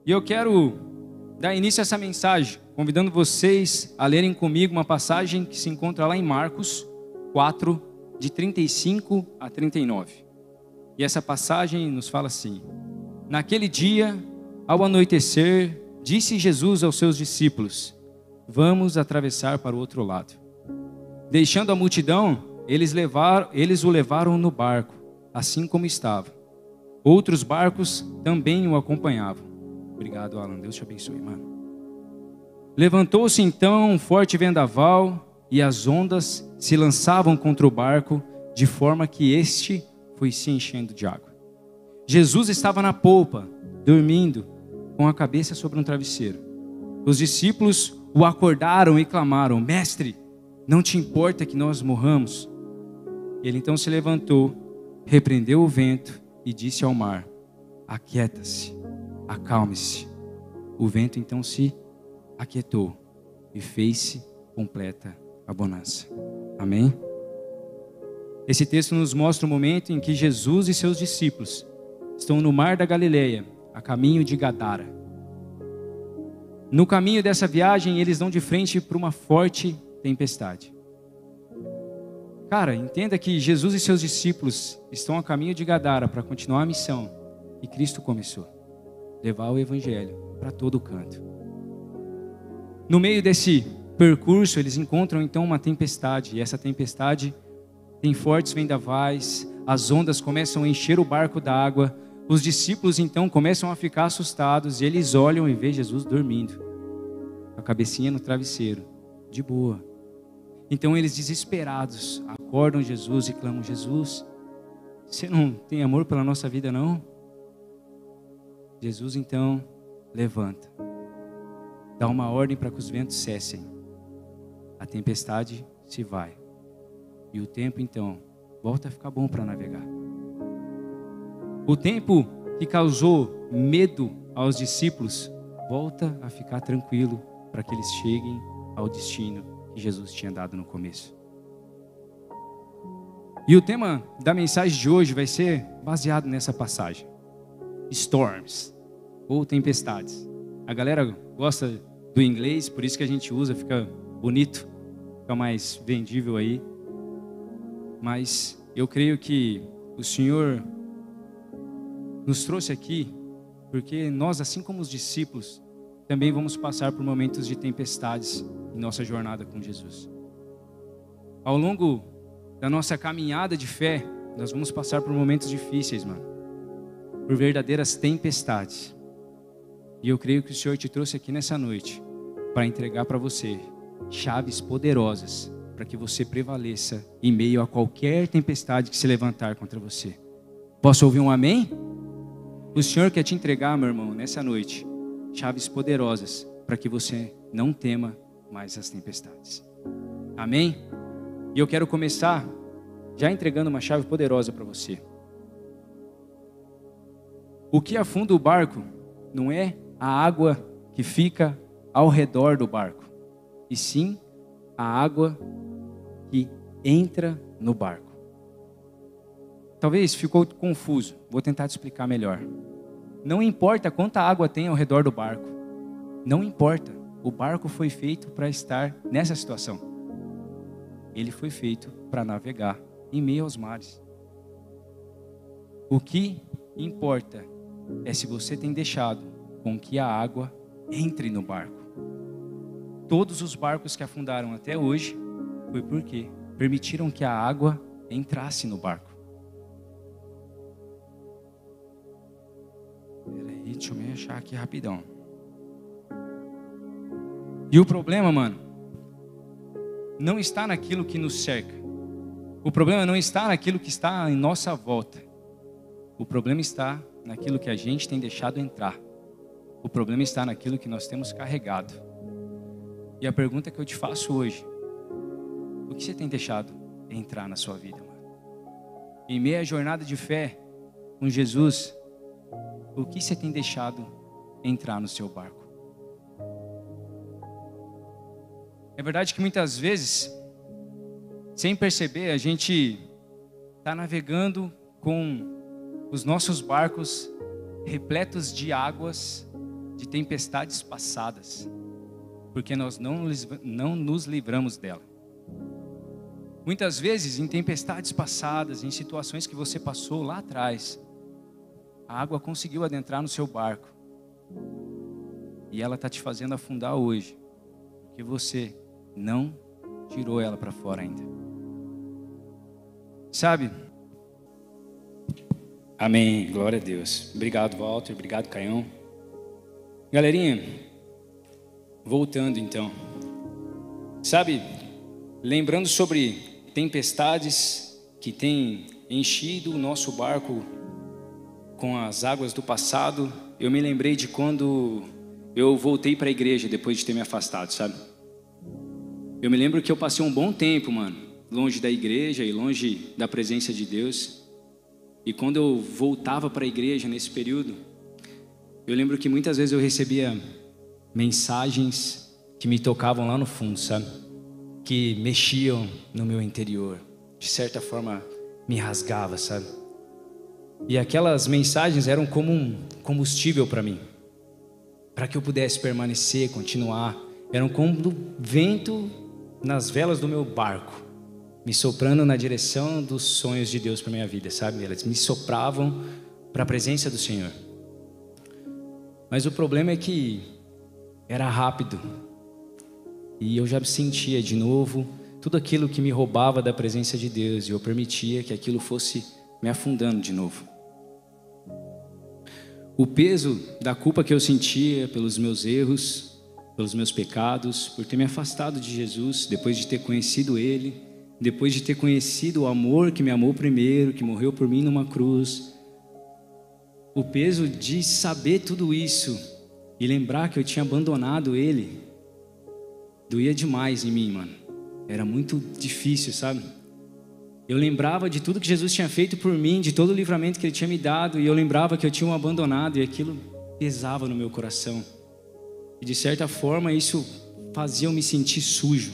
E eu quero dar início a essa mensagem, convidando vocês a lerem comigo uma passagem que se encontra lá em Marcos 4, de 35 a 39. E essa passagem nos fala assim: naquele dia, ao anoitecer, disse Jesus aos seus discípulos: vamos atravessar para o outro lado. Deixando a multidão, eles o levaram no barco, assim como estava. Outros barcos também o acompanhavam. Obrigado, Alan. Deus te abençoe, mano. Levantou-se então um forte vendaval e as ondas se lançavam contra o barco, de forma que este foi se enchendo de água. Jesus estava na polpa, dormindo, com a cabeça sobre um travesseiro. Os discípulos o acordaram e clamaram: mestre, não te importa que nós morramos? Ele então se levantou, repreendeu o vento e disse ao mar: aquieta-se, acalme-se. O vento então se aquietou e fez-se completa a bonança. Amém? Esse texto nos mostra o momento em que Jesus e seus discípulos estão no mar da Galileia, a caminho de Gadara. No caminho dessa viagem, eles dão de frente para uma forte tempestade. Cara, entenda que Jesus e seus discípulos estão a caminho de Gadara para continuar a missão que Cristo começou: levar o evangelho para todo canto. No meio desse percurso, eles encontram então uma tempestade, e essa tempestade tem fortes vendavais, as ondas começam a encher o barco d'água. Os discípulos então começam a ficar assustados, e eles olham e veem Jesus dormindo, com a cabecinha no travesseiro, de boa. Então eles, desesperados, acordam Jesus e clamam: Jesus, você não tem amor pela nossa vida, não? Jesus então levanta, dá uma ordem para que os ventos cessem, a tempestade se vai, e o tempo então volta a ficar bom para navegar. O tempo que causou medo aos discípulos volta a ficar tranquilo para que eles cheguem ao destino que Jesus tinha dado no começo. E o tema da mensagem de hoje vai ser baseado nessa passagem: storms, ou tempestades. A galera gosta do inglês, por isso que a gente usa, fica bonito, fica mais vendível aí. Mas eu creio que o Senhor nos trouxe aqui porque nós, assim como os discípulos, também vamos passar por momentos de tempestades em nossa jornada com Jesus. Ao longo da nossa caminhada de fé, nós vamos passar por momentos difíceis, mano, por verdadeiras tempestades. E eu creio que o Senhor te trouxe aqui nessa noite para entregar para você chaves poderosas para que você prevaleça em meio a qualquer tempestade que se levantar contra você. Posso ouvir um amém? O Senhor quer te entregar, meu irmão, nessa noite, chaves poderosas para que você não tema mais as tempestades. Amém? E eu quero começar já entregando uma chave poderosa para você. O que afunda o barco não é a água que fica ao redor do barco, e sim a água que entra no barco. Talvez ficou confuso, vou tentar te explicar melhor. Não importa quanta água tem ao redor do barco, não importa, o barco foi feito para estar nessa situação. Ele foi feito para navegar em meio aos mares. O que importa é se você tem deixado com que a água entre no barco. Todos os barcos que afundaram até hoje foi porque permitiram que a água entrasse no barco. Peraí, deixa eu me achar aqui rapidão. E o problema, mano, não está naquilo que nos cerca. O problema não está naquilo que está em nossa volta. O problema está naquilo que a gente tem deixado entrar. O problema está naquilo que nós temos carregado. E a pergunta que eu te faço hoje: o que você tem deixado entrar na sua vida, mano? Em meio à jornada de fé com Jesus, o que você tem deixado entrar no seu barco? É verdade que muitas vezes, sem perceber, a gente está navegando com os nossos barcos repletos de águas, de tempestades passadas, porque nós não nos livramos dela. Muitas vezes, em tempestades passadas, em situações que você passou lá atrás, a água conseguiu adentrar no seu barco. E ela está te fazendo afundar hoje, porque você não tirou ela para fora ainda. Sabe? Amém, glória a Deus. Obrigado, Walter, obrigado, Caião. Galerinha, voltando então. Sabe, lembrando sobre tempestades que têm enchido o nosso barco com as águas do passado, eu me lembrei de quando eu voltei para a igreja depois de ter me afastado, sabe? Eu me lembro que eu passei um bom tempo, mano, longe da igreja e longe da presença de Deus. E quando eu voltava para a igreja nesse período, eu lembro que muitas vezes eu recebia mensagens que me tocavam lá no fundo, sabe? Que mexiam no meu interior, de certa forma me rasgava, sabe? E aquelas mensagens eram como um combustível para mim, para que eu pudesse permanecer, continuar. Eram como o vento nas velas do meu barco, me soprando na direção dos sonhos de Deus para minha vida, sabe? Elas me sopravam para a presença do Senhor. Mas o problema é que era rápido, e eu já sentia de novo tudo aquilo que me roubava da presença de Deus, e eu permitia que aquilo fosse me afundando de novo. O peso da culpa que eu sentia pelos meus erros, pelos meus pecados, por ter me afastado de Jesus, depois de ter conhecido Ele, depois de ter conhecido o amor que me amou primeiro, que morreu por mim numa cruz, o peso de saber tudo isso e lembrar que eu tinha abandonado Ele, doía demais em mim, mano. Era muito difícil, sabe? Eu lembrava de tudo que Jesus tinha feito por mim, de todo o livramento que Ele tinha me dado, e eu lembrava que eu tinha o abandonado, e aquilo pesava no meu coração. E de certa forma isso fazia eu me sentir sujo,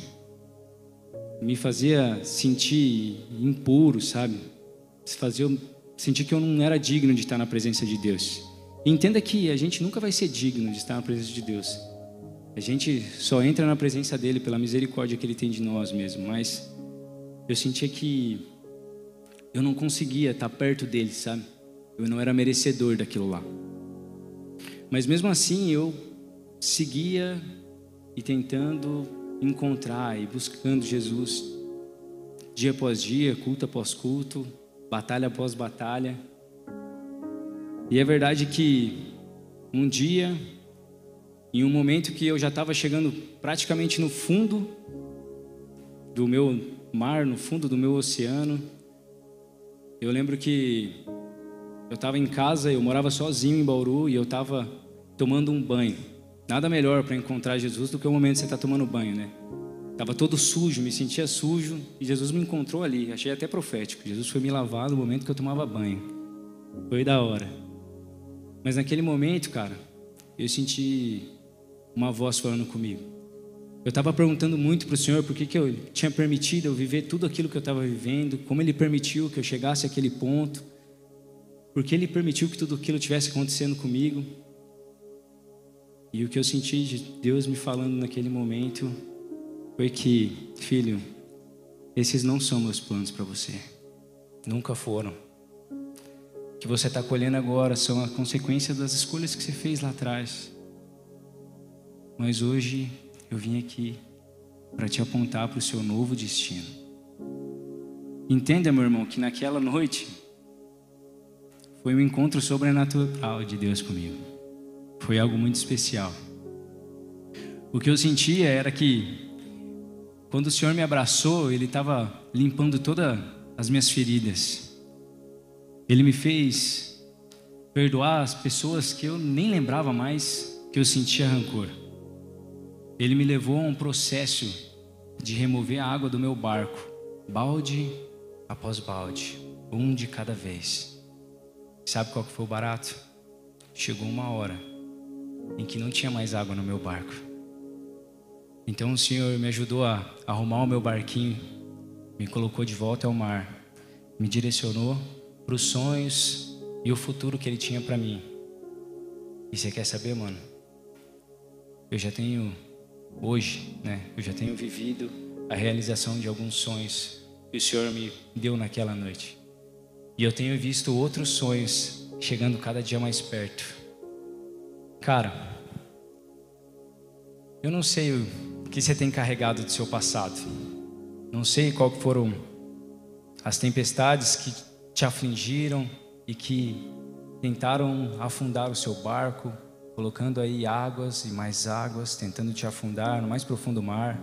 me fazia sentir impuro, sabe? Fazia eu sentir que eu não era digno de estar na presença de Deus. E entenda que a gente nunca vai ser digno de estar na presença de Deus. A gente só entra na presença dEle pela misericórdia que Ele tem de nós mesmo. Mas eu sentia que eu não conseguia estar perto dEle, sabe? Eu não era merecedor daquilo lá. Mas mesmo assim eu seguia e tentando encontrar e buscando Jesus dia após dia, culto após culto, batalha após batalha. E é verdade que um dia, em um momento que eu já estava chegando praticamente no fundo do meu mar, no fundo do meu oceano, eu lembro que eu estava em casa, eu morava sozinho em Bauru, e eu estava tomando um banho. Nada melhor para encontrar Jesus do que o momento que você está tomando banho, né? Estava todo sujo, me sentia sujo, e Jesus me encontrou ali. Achei até profético. Jesus foi me lavar no momento que eu tomava banho. Foi da hora. Mas naquele momento, cara, eu senti uma voz falando comigo. Eu estava perguntando muito para o Senhor por que eu tinha permitido eu viver tudo aquilo que eu estava vivendo, como Ele permitiu que eu chegasse àquele ponto, porque Ele permitiu que tudo aquilo estivesse acontecendo comigo. E o que eu senti de Deus me falando naquele momento foi que, filho, esses não são meus planos para você. Nunca foram. O que você está colhendo agora são a consequência das escolhas que você fez lá atrás. Mas hoje eu vim aqui para te apontar para o seu novo destino. Entenda, meu irmão, que naquela noite foi um encontro sobrenatural de Deus comigo. Foi algo muito especial. O que eu sentia era que quando o Senhor me abraçou, Ele estava limpando todas as minhas feridas. Ele me fez perdoar as pessoas que eu nem lembrava mais que eu sentia rancor. Ele me levou a um processo de remover a água do meu barco, balde após balde, um de cada vez. Sabe qual que foi o barato? Chegou uma hora em que não tinha mais água no meu barco. Então o Senhor me ajudou a arrumar o meu barquinho, me colocou de volta ao mar, me direcionou para os sonhos e o futuro que Ele tinha para mim. E você quer saber, mano? eu já tenho hoje, né? Eu já tenho vivido a realização de alguns sonhos que o Senhor me deu naquela noite. E eu tenho visto outros sonhos chegando cada dia mais perto. Cara, eu não sei o que você tem carregado do seu passado. Não sei qual foram as tempestades que te afligiram e que tentaram afundar o seu barco, colocando aí águas e mais águas, tentando te afundar no mais profundo mar.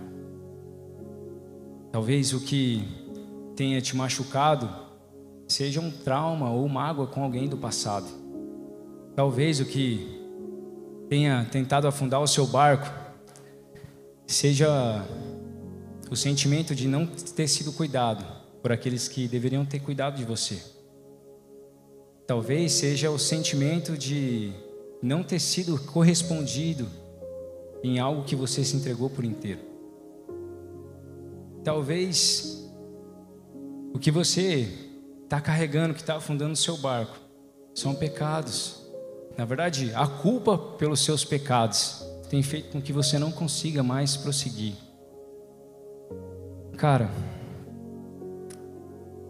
Talvez o que tenha te machucado seja um trauma ou mágoa com alguém do passado. Talvez o que tenha tentado afundar o seu barco seja o sentimento de não ter sido cuidado por aqueles que deveriam ter cuidado de você. Talvez seja o sentimento de não ter sido correspondido em algo que você se entregou por inteiro. Talvez o que você está carregando, que está afundando o seu barco, são pecados. Na verdade, a culpa pelos seus pecados tem feito com que você não consiga mais prosseguir. Cara,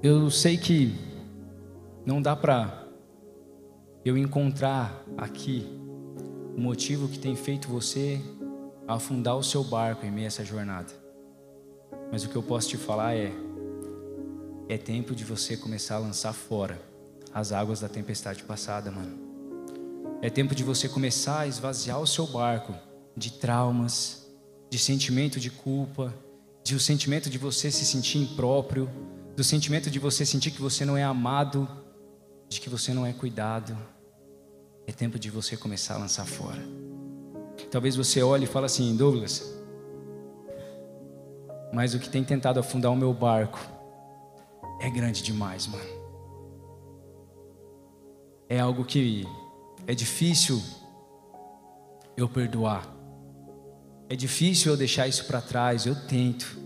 eu sei que não dá para eu encontrar aqui o motivo que tem feito você afundar o seu barco em meio a essa jornada. Mas o que eu posso te falar é tempo de você começar a lançar fora as águas da tempestade passada, mano. É tempo de você começar a esvaziar o seu barco de traumas, de sentimento de culpa, de o sentimento de você se sentir impróprio, do sentimento de você sentir que você não é amado, de que você não é cuidado. É tempo de você começar a lançar fora. Talvez você olhe e fale assim: Douglas, mas o que tem tentado afundar o meu barco é grande demais, mano. É algo que é difícil eu perdoar. É difícil eu deixar isso para trás. Eu tento,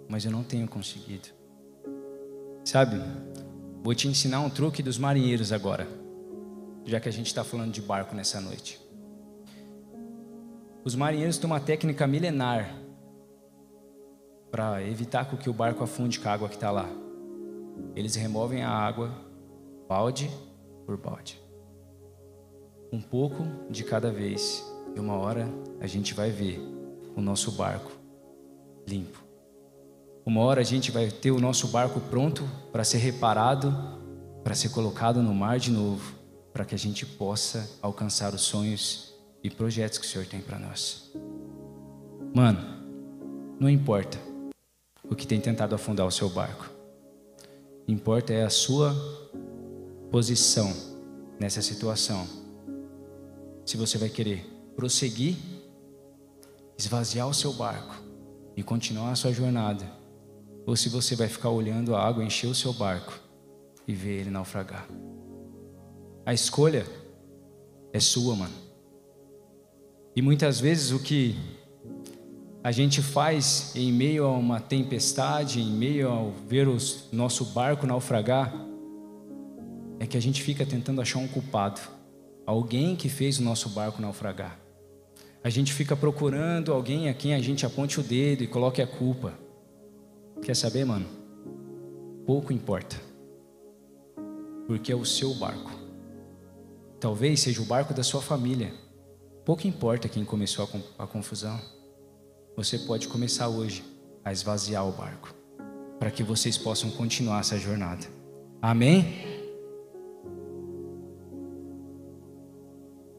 mas eu não tenho conseguido. Sabe, vou te ensinar um truque dos marinheiros agora, já que a gente está falando de barco nessa noite. Os marinheiros têm uma técnica milenar para evitar que o barco afunde com a água que está lá. Eles removem a água balde por balde, um pouco de cada vez, e uma hora a gente vai ver o nosso barco limpo. Uma hora a gente vai ter o nosso barco pronto para ser reparado, para ser colocado no mar de novo, para que a gente possa alcançar os sonhos e projetos que o Senhor tem para nós. Mano, não importa o que tem tentado afundar o seu barco. Importa é a sua posição nessa situação. Se você vai querer prosseguir, esvaziar o seu barco e continuar a sua jornada, ou se você vai ficar olhando a água encher o seu barco e ver ele naufragar. A escolha é sua, mano. E muitas vezes o que a gente faz em meio a uma tempestade, em meio ao ver o nosso barco naufragar, é que a gente fica tentando achar um culpado, alguém que fez o nosso barco naufragar. A gente fica procurando alguém a quem a gente aponte o dedo e coloque a culpa. Quer saber, mano? Pouco importa, porque é o seu barco. Talvez seja o barco da sua família. Pouco importa quem começou a confusão. Você pode começar hoje a esvaziar o barco, para que vocês possam continuar essa jornada. Amém?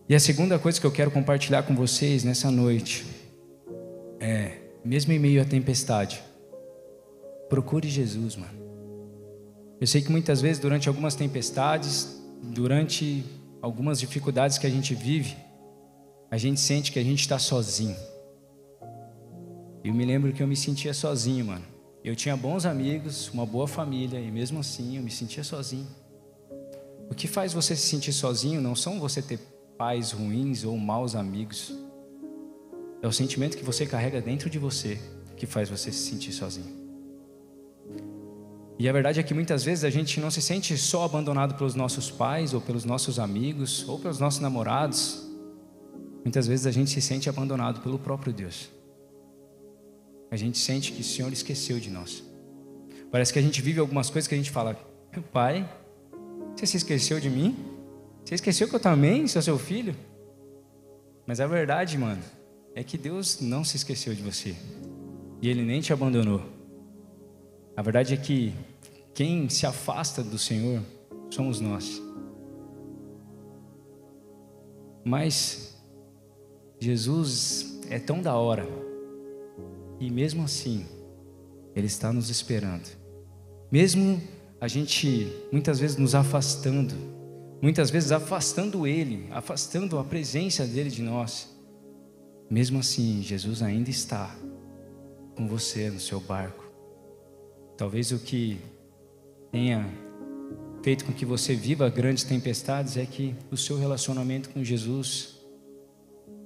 E a segunda coisa que eu quero compartilhar com vocês nessa noite é, mesmo em meio à tempestade, procure Jesus, mano. Eu sei que muitas vezes durante algumas tempestades, durante algumas dificuldades que a gente vive, a gente sente que a gente está sozinho. Eu me lembro que eu me sentia sozinho, mano. Eu tinha bons amigos, uma boa família, e mesmo assim eu me sentia sozinho. O que faz você se sentir sozinho não são você ter pais ruins ou maus amigos. É o sentimento que você carrega dentro de você que faz você se sentir sozinho. E a verdade é que muitas vezes a gente não se sente só abandonado pelos nossos pais, ou pelos nossos amigos, ou pelos nossos namorados. Muitas vezes a gente se sente abandonado pelo próprio Deus. A gente sente que o Senhor esqueceu de nós. Parece que a gente vive algumas coisas que a gente fala: Pai, você se esqueceu de mim? Você esqueceu que eu também sou seu filho? Mas a verdade, mano, é que Deus não se esqueceu de você. E Ele nem te abandonou. A verdade é que quem se afasta do Senhor somos nós. Mas Jesus é tão da hora. E mesmo assim, Ele está nos esperando. Mesmo a gente muitas vezes nos afastando, muitas vezes afastando Ele, afastando a presença dEle de nós. Mesmo assim, Jesus ainda está com você no seu barco. Talvez o que tenha feito com que você viva grandes tempestades é que o seu relacionamento com Jesus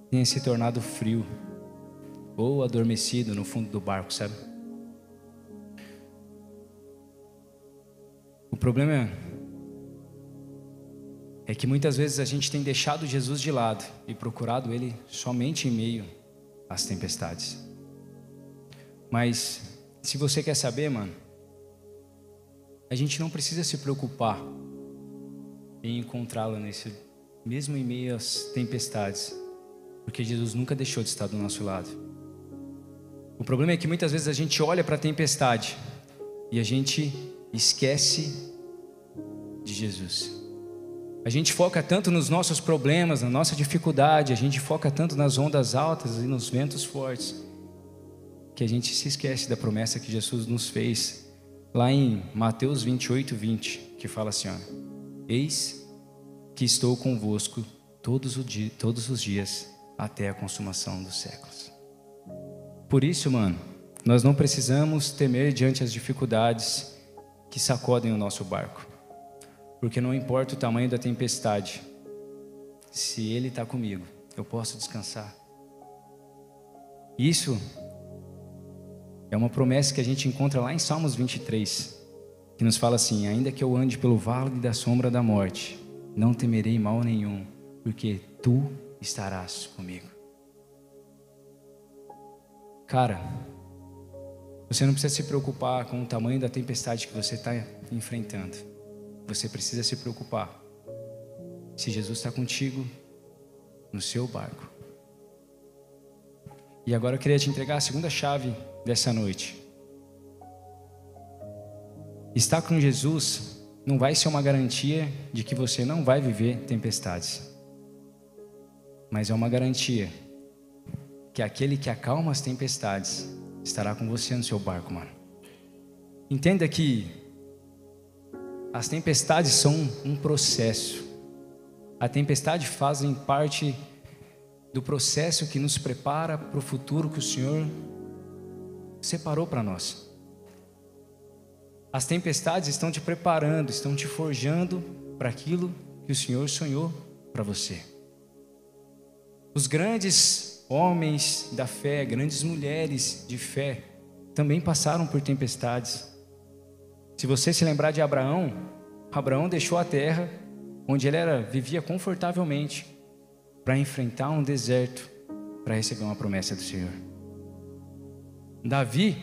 tenha se tornado frio ou adormecido no fundo do barco, sabe? O problema é que muitas vezes a gente tem deixado Jesus de lado e procurado Ele somente em meio às tempestades. Mas se você quer saber, mano, a gente não precisa se preocupar em encontrá-lo nesse mesmo em meio às tempestades, porque Jesus nunca deixou de estar do nosso lado. O problema é que muitas vezes a gente olha para a tempestade e a gente esquece de Jesus. A gente foca tanto nos nossos problemas, na nossa dificuldade, a gente foca tanto nas ondas altas e nos ventos fortes, que a gente se esquece da promessa que Jesus nos fez lá em Mateus 28:20, que fala assim: ó, eis que estou convosco todos os dias até a consumação dos séculos. Por isso, mano, nós não precisamos temer diante das dificuldades que sacodem o nosso barco, porque não importa o tamanho da tempestade, se Ele está comigo, eu posso descansar. Isso é uma promessa que a gente encontra lá em Salmos 23, que nos fala assim: ainda que eu ande pelo vale da sombra da morte, não temerei mal nenhum, porque Tu estarás comigo. Cara, você não precisa se preocupar com o tamanho da tempestade que você está enfrentando. Você precisa se preocupar se Jesus está contigo no seu barco. E agora eu queria te entregar a segunda chave dessa noite. Estar com Jesus não vai ser uma garantia de que você não vai viver tempestades, mas é uma garantia que aquele que acalma as tempestades estará com você no seu barco, mano. Entenda que as tempestades são um processo. A tempestade fazem parte do processo que nos prepara para o futuro que o Senhor separou para nós. As tempestades estão te preparando, estão te forjando para aquilo que o Senhor sonhou para você. Os grandes homens da fé, grandes mulheres de fé, também passaram por tempestades. Se você se lembrar de Abraão, Abraão deixou a terra onde ele vivia confortavelmente para enfrentar um deserto, para receber uma promessa do Senhor. Davi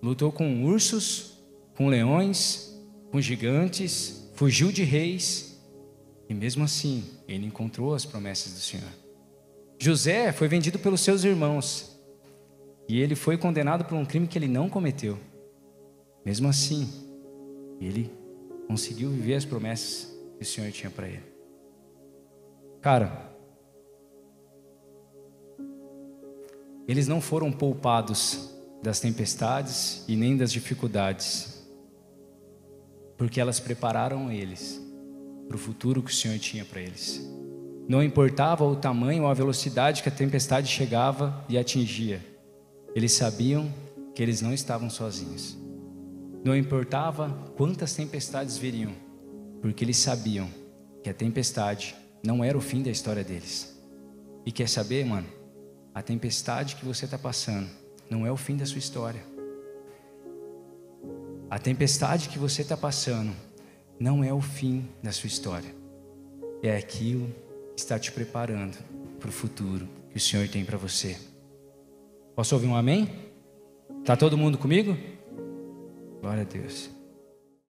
lutou com ursos, com leões, com gigantes, fugiu de reis, e mesmo assim ele encontrou as promessas do Senhor. José foi vendido pelos seus irmãos e ele foi condenado por um crime que ele não cometeu. Mesmo assim, ele conseguiu viver as promessas que o Senhor tinha para ele. Cara, eles não foram poupados das tempestades e nem das dificuldades, porque elas prepararam eles para o futuro que o Senhor tinha para eles. Não importava o tamanho ou a velocidade que a tempestade chegava e atingia, eles sabiam que eles não estavam sozinhos. Não importava quantas tempestades viriam, porque eles sabiam que a tempestade não era o fim da história deles. E quer saber, mano? A tempestade que você está passando não é o fim da sua história. A tempestade que você está passando não é o fim da sua história. É aquilo que está te preparando para o futuro que o Senhor tem para você. Posso ouvir um amém? Está todo mundo comigo? Glória a Deus.